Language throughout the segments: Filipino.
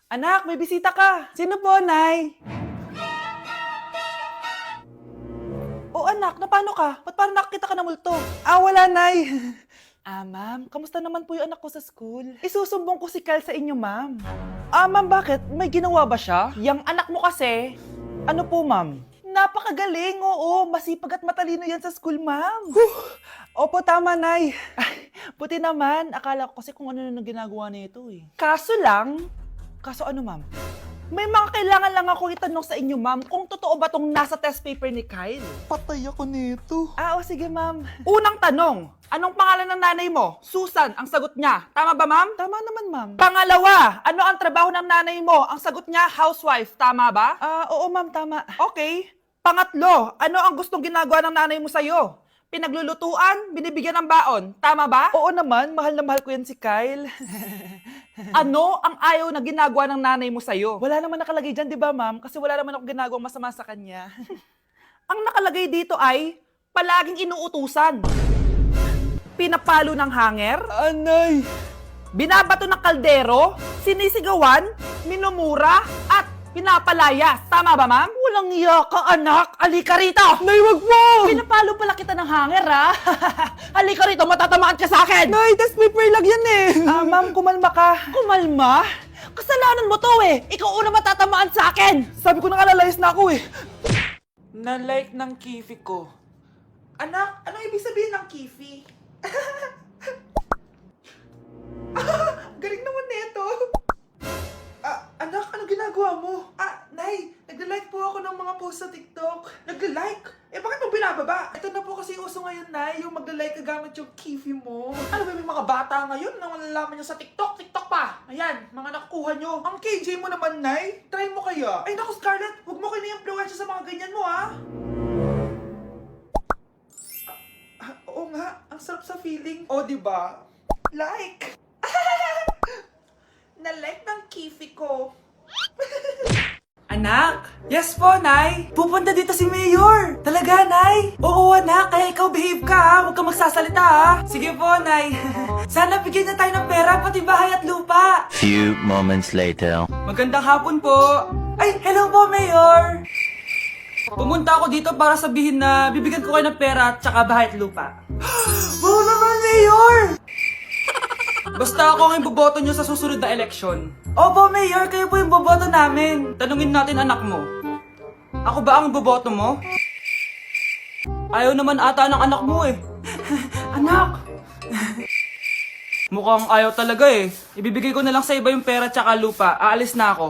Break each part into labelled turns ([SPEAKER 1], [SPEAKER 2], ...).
[SPEAKER 1] Anak, may bisita ka. Sino po, Nay? O anak, na paano ka? Ba't parang nakakita ka ng multo? Wala, Nay. Ma'am, kamusta naman po yung anak ko sa school? Isusumbong ko si Kyle sa inyo, ma'am. Ma'am, bakit? May ginawa ba siya? Yang anak mo kasi. Ano po, ma'am? Napakagaling, oo. Masipag at matalino yan sa school, ma'am. Opo, tama, Nay. Ay, buti naman. Akala ko kasi kung ano na ginagawa nito eh. Kaso ano, ma'am? May mga kailangan lang ako itanong sa inyo, ma'am, kung totoo ba tong nasa test paper ni Kyle.
[SPEAKER 2] Patay ako nito.
[SPEAKER 1] O sige, ma'am. Unang tanong, anong pangalan ng nanay mo? Susan, ang sagot niya. Tama ba, ma'am? Tama naman, ma'am. Pangalawa, ano ang trabaho ng nanay mo? Ang sagot niya, housewife. Tama ba? Oo, ma'am, tama. Okay. Pangatlo, ano ang gustong ginagawa ng nanay mo sa'yo? Pinaglulutuan, binibigyan ng baon. Tama ba? Oo naman, mahal na mahal ko yan si Kyle. Ano ang ayaw na ginagawa ng nanay mo sa'yo? Wala naman nakalagay dyan, di ba, ma'am? Kasi wala naman ako ginagawang masama sa kanya. Ang nakalagay dito ay palaging inuutusan. Pinapalo ng hanger,
[SPEAKER 2] Anay!
[SPEAKER 1] binabato ng kaldero, sinisigawan, minumura, at pinapalayas. Tama ba, ma'am? Walang iya ka, anak. Halika rito!
[SPEAKER 2] Nay, wag mo!
[SPEAKER 1] Pinapalo pala kita ng hanger, ha? Halika rito, matatamaan ka sa akin!
[SPEAKER 2] Nay, test paper lang yan eh!
[SPEAKER 1] Ma'am, kumalma ka. Kumalma? Kasalanan mo to eh. Ikaw una matatamaan sa akin.
[SPEAKER 2] Sabi ko nakalayas na ako eh.
[SPEAKER 1] Na-like ng kifi ko. Anak, ano ibig sabihin ng kifi? Galing naman nito. Anak, ano ginagawa mo? Nay, nagla-like po ako ng mga post sa TikTok. Nagla-like? Bakit mo binababa? Ito na po kasi uso ngayon, Nay, yung magla-like ka gamit yung kifi mo. Ano ba, may mga bata ngayon na malalaman nyo sa TikTok? TikTok pa! Ayan, mga nakukuha nyo. Ang KJ mo naman, Nay. Try mo kaya. Ay, naku, Scarlett, huwag mo kayo na-influensya sa mga ganyan mo, ha? Oo nga, ang sarap sa feeling. O, diba? Like! Na-like ng kifi ko. Anak! Yes po, Nay! Pupunta dito si Mayor! Talaga, Nay? Oo, anak! Kaya ikaw behave ka, ha? Huwag ka magsasalita, ha? Sige po, Nay. Sana bigyan na tayo ng pera, pati bahay at lupa.
[SPEAKER 3] Few moments later.
[SPEAKER 1] Magandang hapon po. Ay, hello po, Mayor! Pumunta ako dito para sabihin na bibigyan ko kayo ng pera at saka bahay at lupa. Wow naman, Mayor! Basta ako ang iboboto nyo sa susunod na eleksyon. Opo, Mayor, kayo po yung boboto namin. Tanungin natin anak mo. Ako ba ang boboto mo? Ayaw naman ata ng anak mo eh. Anak! Mukhang ayaw talaga eh. Ibibigay ko na lang sa iba yung pera tsaka lupa. Aalis na ako.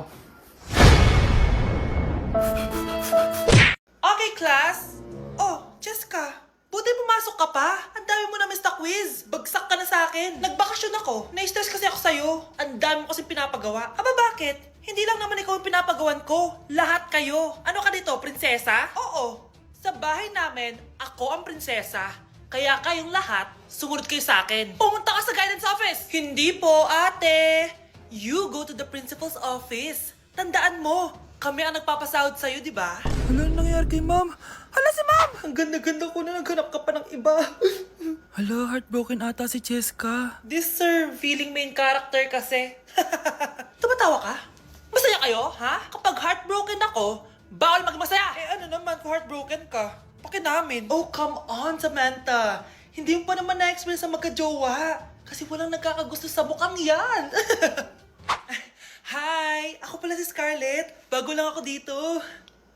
[SPEAKER 1] Okay, class. Oh, Jessica. Buti pumasok ka pa. Ang dami mo na miss na quiz. Bagsak ka na sa akin. Nagbakasyon ako. Na-stress kasi ako sa'yo. Ang dami mo kasi pinapagawa. Aba, bakit? Hindi lang naman ikaw yung pinapagawan ko. Lahat kayo. Ano ka dito, prinsesa? Oo. Sa bahay namin, ako ang prinsesa. Kaya kayong lahat, sumunod kayo sa akin. Pumunta ka sa guidance office. Hindi po, ate. You go to the principal's office. Tandaan mo, kami ang nagpapasahod sa'yo, di ba?
[SPEAKER 2] Ano nangyari kay ma'am?
[SPEAKER 1] Hala si ma'am! Ang ganda-ganda ko na naghanap ka pa ng iba.
[SPEAKER 2] Hala, heartbroken ata si Jessica.
[SPEAKER 1] This sir, feeling main character kasi. Tumatawa ka? Masaya kayo, ha? Kapag heartbroken ako, bawal maging masaya. Ano naman kung heartbroken ka? Paki namin. Oh, come on, Samantha. Hindi mo pa naman na-experience sa magka-jowa. Kasi walang nagkakagusto sa mukhang yan. Hi! Ako pala si Scarlett. Bago lang ako dito.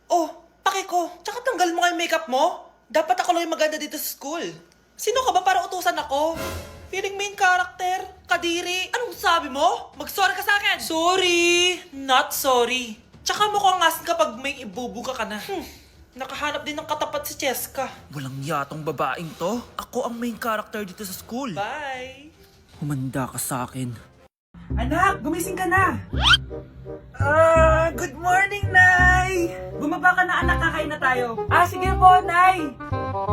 [SPEAKER 1] Oh, pake ko. Tsaka tanggal mo nga yung makeup mo. Dapat ako lang yung maganda dito sa school. Sino ka ba para utusan ako? Feeling main character? Kadiri? Anong sabi mo? Mag-sorry ka sa akin! Sorry! Not sorry. Tsaka mukhang asin kapag may ibubuga ka na. Nakahanap din ng katapat si Cheska.
[SPEAKER 2] Walang yatong babaeng to. Ako ang main character dito sa school.
[SPEAKER 1] Bye!
[SPEAKER 2] Humanda ka sa akin.
[SPEAKER 1] Anak, gumising ka na! Good morning, Nay! Bumaba ka na, anak, kakain na tayo. Sige po, Nay!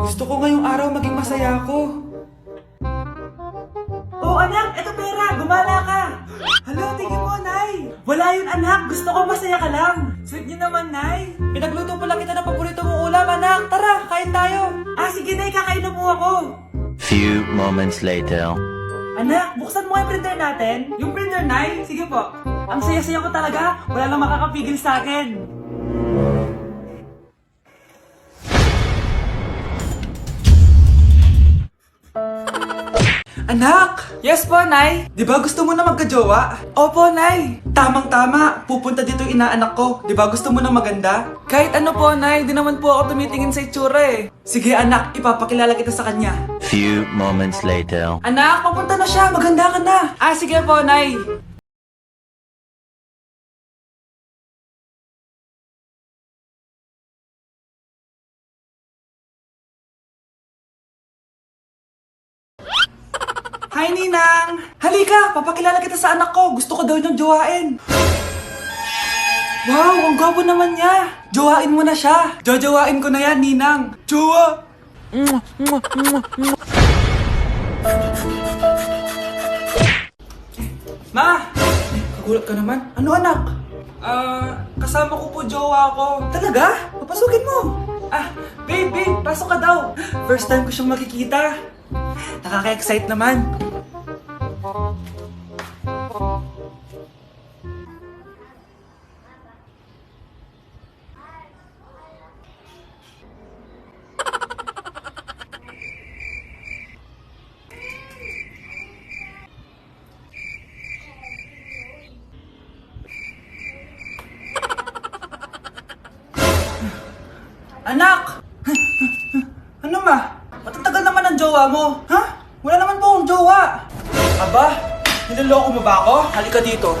[SPEAKER 1] Gusto ko ngayong araw maging masaya ako. Oh, anak, eto pera, gumala ka! Hala, tingin mo, Nay! Wala yun, anak, gusto ko masaya ka lang. Sweet niyo naman, Nay. Pinagluto pala kita ng paborito mong ulam, anak. Tara, kain tayo. Sige, Nay, kakain na po ako.
[SPEAKER 3] Few moments later.
[SPEAKER 1] Anak, buksan mo yung printer natin. Yung printer, Nay? Sige po. Ang saya-saya ko talaga. Wala nang makakapigil sa akin. Anak! Yes po, Nay! Di ba gusto mo na magka-jowa? Opo, Nay! Tamang-tama! Pupunta dito yung inaanak ko. Di ba gusto mo na maganda? Kahit ano po, Nay. Di naman po ako tumitingin sa itsura eh. Sige, anak. Ipapakilala kita sa kanya.
[SPEAKER 3] Few moments later.
[SPEAKER 1] Anak, papunta na siya. Maganda ka na. Ah, sige po, Nay. Hi, Ninang! Halika! Papakilala kita sa anak ko! Gusto ko daw niyang jowain! Wow! Ang gwapo naman niya! Jowain mo na siya! Jojowain ko na yan, Ninang! Jowa! Ma! Kagulat ka naman. Ano, anak? Kasama ko po jowa ko. Talaga? Papasukin mo! Babe, pasok ka daw! First time ko siyang makikita. Nakaka-excite naman. Anak! Ano ma? Matatagal naman ang jowa mo. Ha? Wala naman po akong jowa. Aba, niloloko mo ba ako? Halika dito.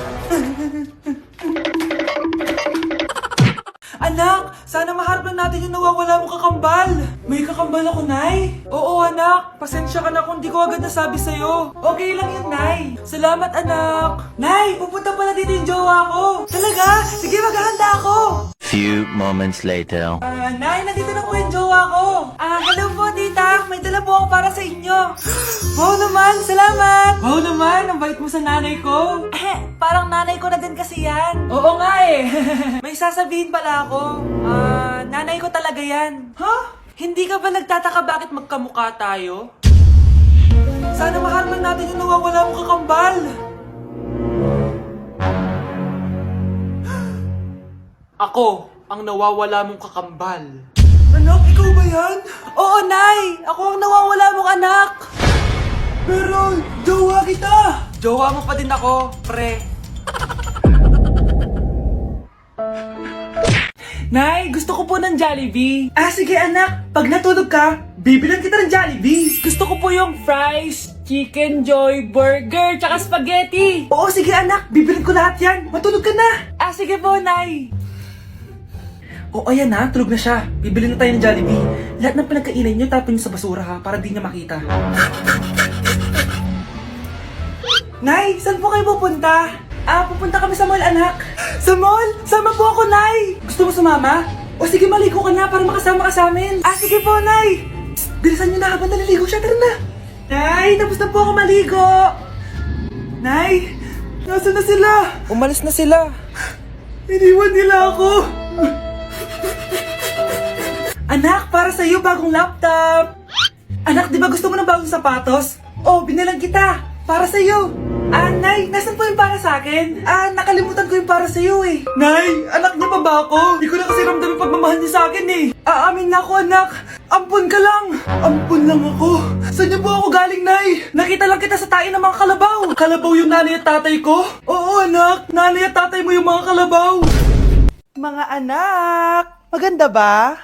[SPEAKER 1] Anak, sana maharap lang natin yung nawawala mong kakambal. May kakambal ako, Nay. Oo, anak. Pasensya ka na kung di ko agad nasabi sa'yo. Okay lang yun, Nay. Salamat, anak. Nay, pupunta pala dito yung jowa ko. Talaga? Sige, maghahanda ako.
[SPEAKER 3] Few moments later.
[SPEAKER 1] Nay, nandito na po yung jowa ko. Hello po, tita. May dala po ako para sa inyo. Wow naman, salamat. Wow naman, ang bait mo sa nanay ko. Parang nanay ko na din kasi yan. Oo nga eh. May sasabihin pala ako. Nanay ko talaga yan. Ha? Hindi ka ba nagtataka bakit magkamukha tayo? Sana maharap lang natin yung nawawala mong kakambal. Ako, ang nawawala mong kakambal. Anak, ikaw ba yan? Oo, Nay! Ako ang nawawala mong anak! Pero, jowa kita! Jowa mo pa din ako, pre. Nay, gusto ko po ng Jollibee. Sige anak, pag natulog ka, bibilan kita ng Jollibee. Gusto ko po yung fries, chicken joy, burger, tsaka spaghetti. Oo, sige anak, bibilan ko lahat yan. Matulog ka na. Sige po, Nay. O ayan na, tulog na siya. Bibili na tayo ng Jollibee. Lahat ng pinagkainan niyo, tapon niyo sa basura ha, para di niya makita. Nay, saan po kayo pupunta? Pupunta kami sa mall, anak. Sa mall? Sama po ako, Nay. Gusto mo sumama? O sige, maligo ka na para makasama ka sa amin. Sige po, Nay. Psst, bilisan niyo na habang naliligo siya. Tara na. Nay, tapos na po ako maligo. Nay, nasaan na sila? Umalis na sila. Iniwan nila ako. Anak, para sa'yo, bagong laptop. Anak, di ba gusto mo ng bagong sapatos? Binilang kita. Para sa'yo. Nay, nasan po yung para sa akin? Nakalimutan ko yung para sa'yo eh. Nay, anak niya pa ba ako? Di ko na kasi ramdam yung pagmamahal niya sa akin eh. Aamin na ako, anak. Ampun ka lang. Ampun lang ako. Saan niyo po ako galing, Nay? Nakita lang kita sa tayo ng mga kalabaw. Kalabaw yung nanay at tatay ko? Oo, anak. Nanay at tatay mo yung mga kalabaw. Mga anak, maganda ba?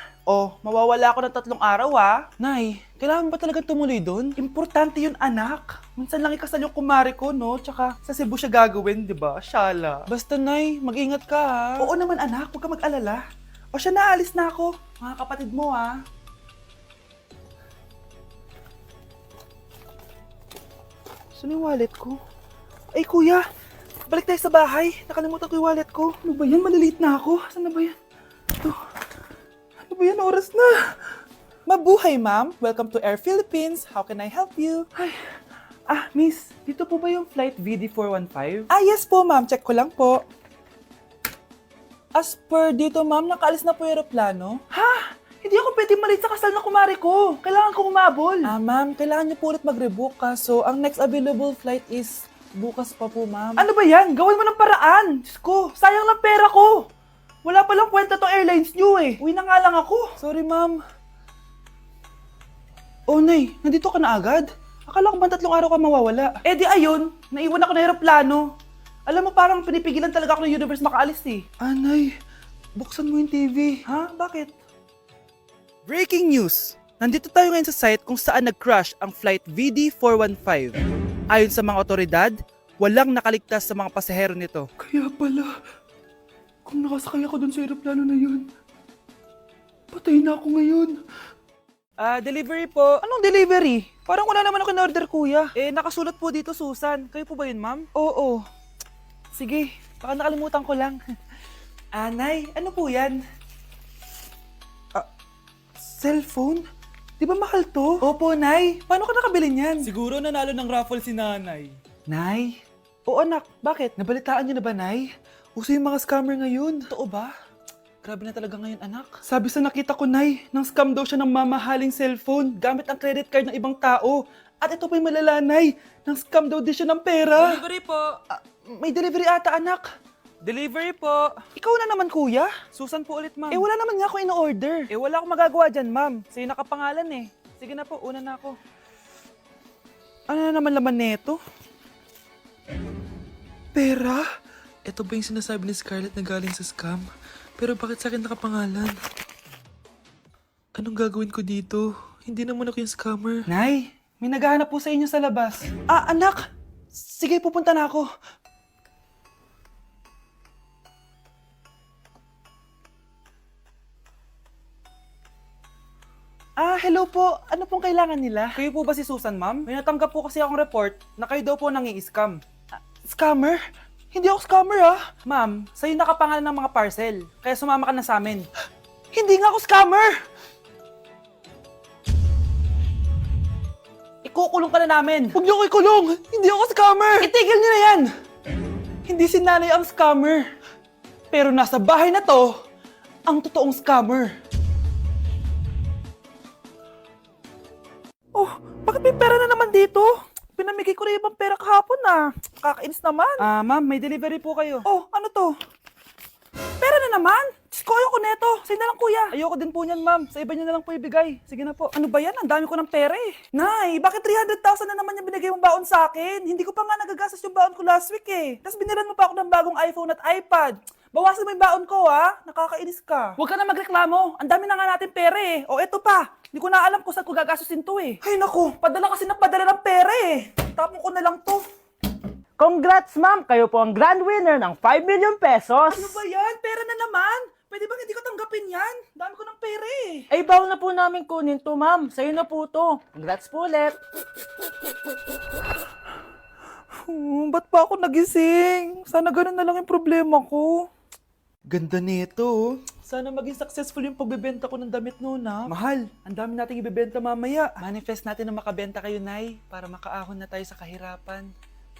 [SPEAKER 1] Mawawala ako ng 3 araw Nay, kailangan ba talaga tumuloy doon? Importante yun, anak. Minsan lang ikasal yung kumare ko, no? Tsaka sa Cebu siya gagawin, di ba? Shala. Basta, Nay, mag-ingat ka, ha? Oo naman, anak. Huwag ka mag-alala. Siya, naalis na ako. Mga kapatid mo, ha? Saan yung wallet ko? Ay, kuya. Balik tayo sa bahay. Nakalimutan ko yung wallet ko. Ano ba yan? Maliliit na ako. Saan na ba yan? Ito. Ano ba yan? Oras na. Mabuhay, ma'am. Welcome to Air Philippines. How can I help you? Ay. Miss. Dito po ba yung flight VD415? Yes po, ma'am. Check ko lang po. As per dito, ma'am, nakaalis na po yung aeroplano. Hindi ako pwede malit sa kasal na kumari ko. Kailangan ko umabol. Ma'am, kailangan niyo po ulit mag-rebook. So, ang next available flight is Bukas pa po, ma'am. Ano ba yan? Gawin mo ng paraan. Diyos ko, sayang lang pera ko. Wala palang kwenta to airlines nyo eh. Uwi na nga lang ako. Sorry, ma'am. Oh, Nay, nandito ka na agad? Akala ko ba 3 araw ka mawawala? Eh di ayun, naiwan ako ng aeroplano. Alam mo, parang pinipigilan talaga ako ng universe makaalis eh. Nay, buksan mo yung TV. Ha? Bakit? Breaking news! Nandito tayo ngayon sa site kung saan nag-crash ang flight VD415. Ayon sa mga otoridad, walang nakaligtas sa mga pasahero nito. Kaya pala, kung nakasakay ako dun sa aeroplano na yun, patay na ako ngayon. Delivery po. Anong delivery? Parang wala naman ako in-order, kuya. Nakasulat po dito, Susan. Kayo po ba yun, ma'am? Oo. Sige, baka nakalimutan ko lang. Nay, ano po yan? Cellphone? Di ba mahal to? Opo, Nay. Paano ka nakabili niyan? Siguro nanalo ng raffle si Nanay. Nay? Oo, anak. Bakit? Nabalitaan niyo na ba, Nay? Uso yung mga scammer ngayon. Totoo ba? Grabe na talaga ngayon, anak. Sabi sa nakita ko, Nay, nang scam daw siya ng mamahaling cellphone gamit ang credit card ng ibang tao. At ito pa yung malala, Nay. Nang scam daw din siya ng pera. Delivery po. May delivery ata, anak. Delivery po. Ikaw na naman, kuya. Susan po ulit, ma'am. Wala naman nga ako in-order. Wala akong magagawa dyan, ma'am. Sa'yo nakapangalan eh. Sige na po, una na ako. Ano na naman laman neto? Pera?
[SPEAKER 2] Ito ba yung sinasabi ni Scarlett na galing sa scam? Pero bakit sa akin nakapangalan? Anong gagawin ko dito? Hindi naman ako yung scammer.
[SPEAKER 1] Nay, may naghahanap po sa inyo sa labas. Anak! Sige, pupunta na ako. Hello po. Ano pong kailangan nila? Kayo po ba si Susan, ma'am? May natanggap po kasi akong report na kayo daw po nangi-scam. Scammer? Hindi ako scammer, Ma'am, sa'yo nakapangalan ng mga parcel. Kaya sumama ka na sa amin. Hindi nga ako scammer! Ikukulong ka na namin. Huwag niyo ko ikulong! Hindi ako scammer! Itigil niyo na yan! Hindi si nanay ang scammer. Pero nasa bahay na to, ang totoong scammer. Oh, bakit may pera na naman dito? Pinamigay ko na ibang pera kahapon Kakainis naman. Ma'am, may delivery po kayo. Oh, ano to? Pera na naman? Diyos ko, ayoko neto. Sa'yo na lang, kuya. Ayoko din po niyan, ma'am. Sa iba niyo na lang po ibigay. Sige na po. Ano ba yan? Ang dami ko ng pera eh. Nay, bakit 300,000 na naman yung binigay mong baon sa akin? Hindi ko pa nga nagagastos yung baon ko last week eh. Tapos binilan mo pa ako ng bagong iPhone at iPad. Bawasan mo yung baon ko, Nakakainis ka. Huwag ka na magreklamo. Ang dami na nga natin pera eh. O, eto pa. Hindi ko na alam kung saan ko gagastusin to eh. Ay naku, padala kasi ng padala ng pera eh. Tapon ko na lang to.
[SPEAKER 4] Congrats, ma'am! Kayo po ang grand winner ng 5 million pesos!
[SPEAKER 1] Ano ba yan? Pera na naman. Pwede bang hindi ko tanggapin yan? Dami ko ng pera eh.
[SPEAKER 4] Ay, bawal na po namin kunin to, ma'am. Sa'yo na po to. Congrats po ulit.
[SPEAKER 1] Ba't pa ako nagising? Sana ganun na lang yung problema ko. Ganda nito. Sana maging successful yung pagbebenta ko ng damit noon, Mahal, ang dami nating ibebenta mamaya. Manifest natin na makabenta kayo, Nay, para makaahon na tayo sa kahirapan.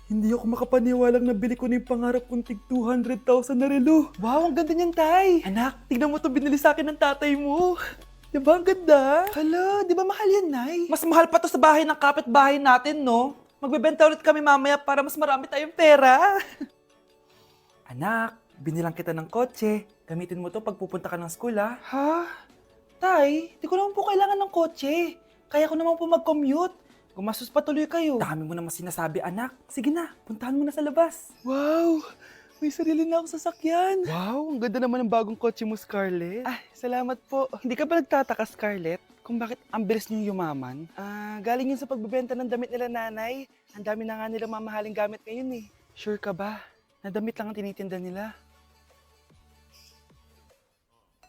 [SPEAKER 1] Hindi ako makapaniwalang nabili ko na yung pangarap kong tig 200,000 na relo. Wow, ang ganda niyan, Tay. Anak, tignan mo itong binili sa akin ng tatay mo. Diba ang ganda? Hala, di ba mahal yan, Nay? Mas mahal pa to sa bahay ng kapitbahay natin, no? Magbebenta ulit kami mamaya para mas marami tayong pera. Anak, binilang kita ng kotse. Gamitin mo to pag pupunta ka ng school, Ha? Tay, di ko naman po kailangan ng kotse. Kaya ko naman po mag-commute. Gumastos pa tuloy kayo. Dami mo naman sinasabi, anak. Sige na, puntahan mo na sa labas. Wow! May sarili na akong sasakyan. Wow, ang ganda naman ng bagong kotse mo, Scarlett. Salamat po. Hindi ka ba nagtataka, Scarlett, kung bakit ang bilis niyong yumaman? Galing yun sa pagbebenta ng damit nila, nanay. Ang dami na nga nilang mamahaling gamit ngayon eh. Sure ka ba? Na damit lang ang tinitinda nila?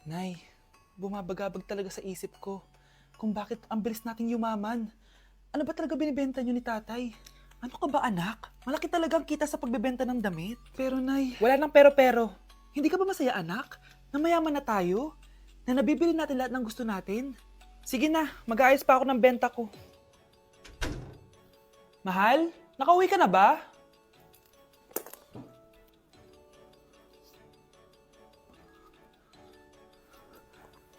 [SPEAKER 1] Nay, bumabagabag talaga sa isip ko kung bakit ang bilis nating yumaman. Ano ba talaga binibenta niyo ni tatay? Ano ka ba, anak? Malaki talagang kita sa pagbebenta ng damit. Pero, Nay, wala nang pero-pero. Hindi ka ba masaya, anak? Na mayaman na tayo? Na nabibili natin lahat ng gusto natin? Sige na, mag-aayos pa ako ng benta ko. Mahal, nakauwi ka na ba?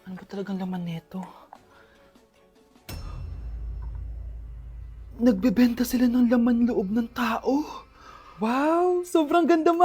[SPEAKER 1] Ano ba talagang laman neto? Nagbebenta sila ng laman loob ng tao.
[SPEAKER 2] Wow, sobrang ganda,